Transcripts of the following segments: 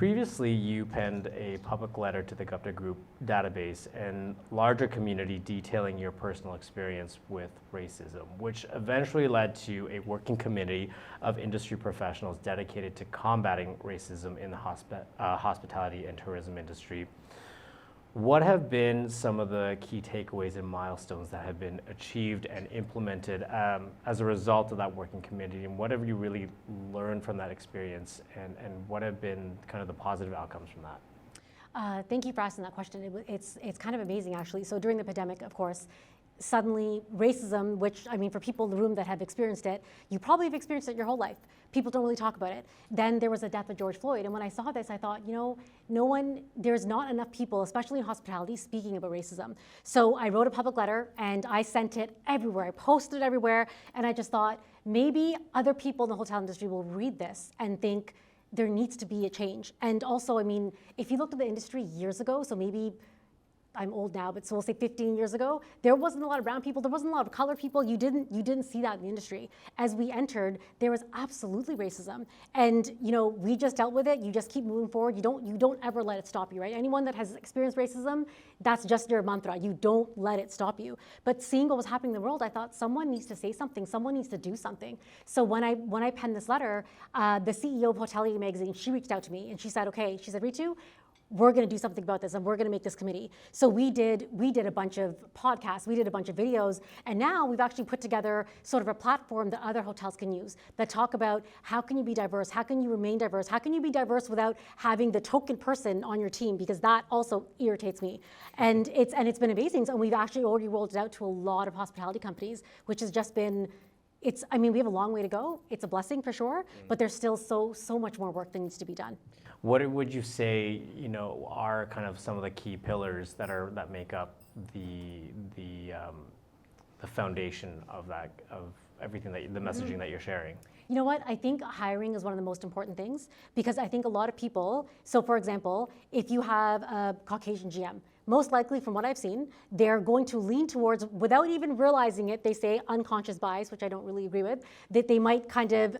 Previously, you penned a public letter to the Gupta Group database and larger community detailing your personal experience with racism, which eventually led to a working committee of industry professionals dedicated to combating racism in the hospitality and tourism industry. What have been some of the key takeaways and milestones that have been achieved and implemented as a result of that working committee? And what have you really learned from that experience? And what have been kind of the positive outcomes from that? Thank you for asking that question. It's kind of amazing, actually. So during the pandemic, of course, suddenly racism, which, I mean, for people in the room that have experienced it, you probably have experienced it your whole life. People don't really talk about it. Then there was the death of George Floyd. And when I saw this, I thought, you know, there's not enough people, especially in hospitality, speaking about racism. So I wrote a public letter and I sent it everywhere. I posted it everywhere. And I just thought, maybe other people in the hotel industry will read this and think there needs to be a change. And also, I mean, if you looked at the industry years ago, so maybe I'm old now, but so we'll say 15 years ago, there wasn't a lot of brown people, there wasn't a lot of colored people. You didn't see that in the industry. As we entered, there was absolutely racism. And you know, we just dealt with it. You just keep moving forward. You don't ever let it stop you, right? Anyone that has experienced racism, that's just your mantra. You don't let it stop you. But seeing what was happening in the world, I thought someone needs to say something, someone needs to do something. So when I penned this letter, the CEO of Hotelier magazine, she reached out to me and she said, okay, she said, Ritu, we're going to do something about this and we're going to make this committee. So we did a bunch of podcasts, we did a bunch of videos, and now we've actually put together sort of a platform that other hotels can use that talk about how can you be diverse, how can you remain diverse, how can you be diverse without having the token person on your team, because that also irritates me. And it's been amazing. And we've actually already rolled it out to a lot of hospitality companies, which has just been, I mean, we have a long way to go. It's a blessing for sure, but there's still so much more work that needs to be done. What would you say, you know, are kind of some of the key pillars that make up the foundation of everything the messaging that you're sharing? You know what? I think hiring is one of the most important things, because I think a lot of people, so for example, if you have a Caucasian GM, most likely from what I've seen, they're going to lean towards, without even realizing it, they say unconscious bias, which I don't really agree with, that they might kind of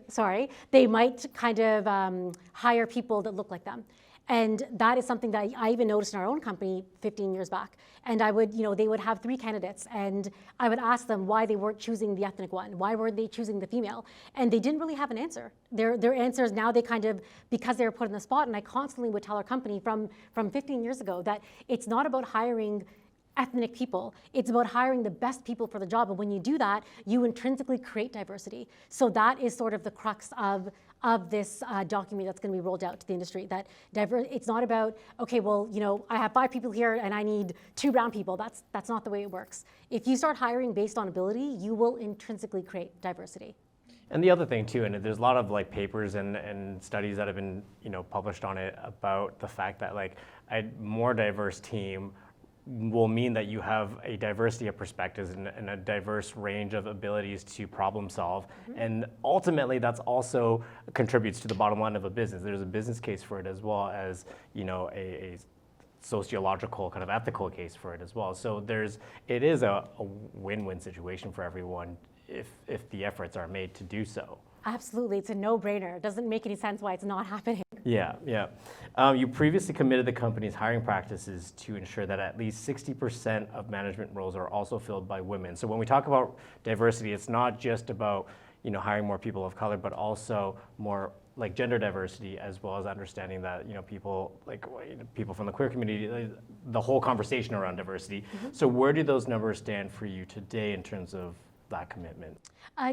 hire people that look like them. And that is something that I even noticed in our own company 15 years back. And I would, you know, they would have 3 candidates and I would ask them why they weren't choosing the ethnic one. Why weren't they choosing the female? And they didn't really have an answer. Their answers now, they kind of, because they were put in the spot, and I constantly would tell our company from 15 years ago that it's not about hiring ethnic people. It's about hiring the best people for the job. And when you do that, you intrinsically create diversity. So that is sort of the crux of this document that's going to be rolled out to the industry. That it's not about, okay, well, you know, I have 5 people here and I need 2 brown people. That's not the way it works. If you start hiring based on ability, you will intrinsically create diversity. And the other thing too, and there's a lot of like papers and studies that have been, you know, published on it about the fact that like a more diverse team will mean that you have a diversity of perspectives and a diverse range of abilities to problem solve. Mm-hmm. And ultimately that's also contributes to the bottom line of a business. There's a business case for it as well as, you know, a sociological kind of ethical case for it as well. So it is a win-win situation for everyone if the efforts are made to do so. Absolutely, it's a no-brainer. It doesn't make any sense why it's not happening. Yeah. You previously committed the company's hiring practices to ensure that at least 60% of management roles are also filled by women. So when we talk about diversity, it's not just about, you know, hiring more people of color, but also more like gender diversity, as well as understanding that, you know, people from the queer community, the whole conversation around diversity. Mm-hmm. So where do those numbers stand for you today in terms of that commitment?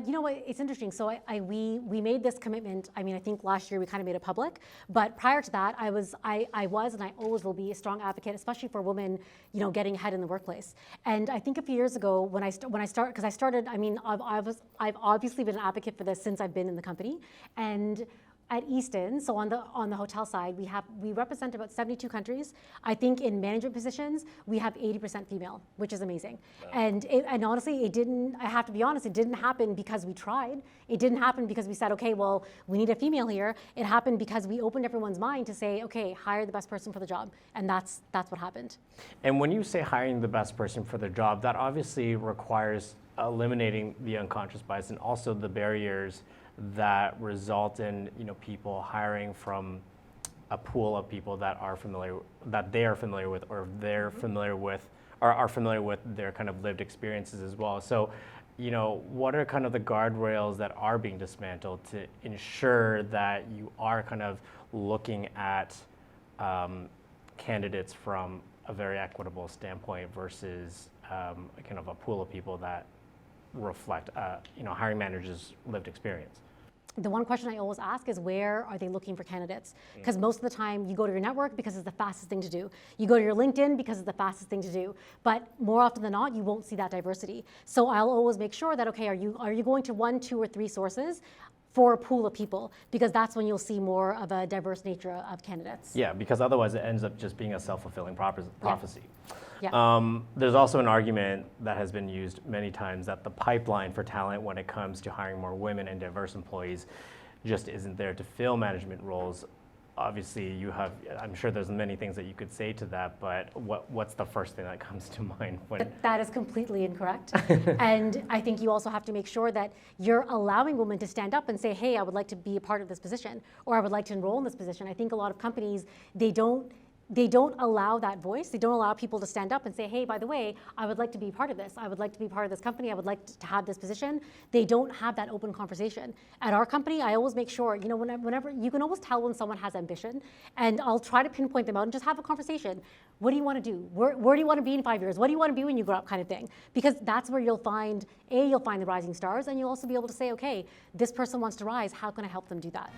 You know what, it's interesting. So we made this commitment, I mean, I think last year we kind of made it public, but prior to that, I was and I always will be a strong advocate, especially for women, you know, getting ahead in the workplace. And I think a few years ago when I started, because I started, I mean, I've obviously been an advocate for this since I've been in the company. And at Easton, so on the hotel side, we represent about 72 countries. I think in management positions, we have 80% female, which is amazing. Wow. And honestly, I have to be honest, it didn't happen because we tried. It didn't happen because we said, okay, well, we need a female here. It happened because we opened everyone's mind to say, okay, hire the best person for the job. And that's what happened. And when you say hiring the best person for the job, that obviously requires eliminating the unconscious bias and also the barriers that result in, you know, people hiring from a pool of people that they are familiar with, or they're familiar with, or are familiar with their kind of lived experiences as well. So, you know, what are kind of the guardrails that are being dismantled to ensure that you are kind of looking at candidates from a very equitable standpoint versus kind of a pool of people that reflect, you know, hiring managers' lived experience? The one question I always ask is, where are they looking for candidates? Because most of the time you go to your network because it's the fastest thing to do. You go to your LinkedIn because it's the fastest thing to do. But more often than not, you won't see that diversity. So I'll always make sure that, okay, are you going to 1, 2, or 3 sources for a pool of people? Because that's when you'll see more of a diverse nature of candidates. Yeah, because otherwise it ends up just being a self-fulfilling prophecy. Yeah. There's also an argument that has been used many times that the pipeline for talent when it comes to hiring more women and diverse employees just isn't there to fill management roles. Obviously, I'm sure there's many things that you could say to that, but what's the first thing that comes to mind when? That is completely incorrect. And I think you also have to make sure that you're allowing women to stand up and say, hey, I would like to be a part of this position, or I would like to enroll in this position. I think a lot of companies, they don't allow that voice. They don't allow people to stand up and say, hey, by the way, I would like to be part of this. I would like to be part of this company. I would like to have this position. They don't have that open conversation. At our company, I always make sure, you know, whenever you can always tell when someone has ambition, and I'll try to pinpoint them out and just have a conversation. What do you want to do? Where do you want to be in 5 years? What do you want to be when you grow up, kind of thing? Because that's where you'll find the rising stars, and you'll also be able to say, okay, this person wants to rise. How can I help them do that?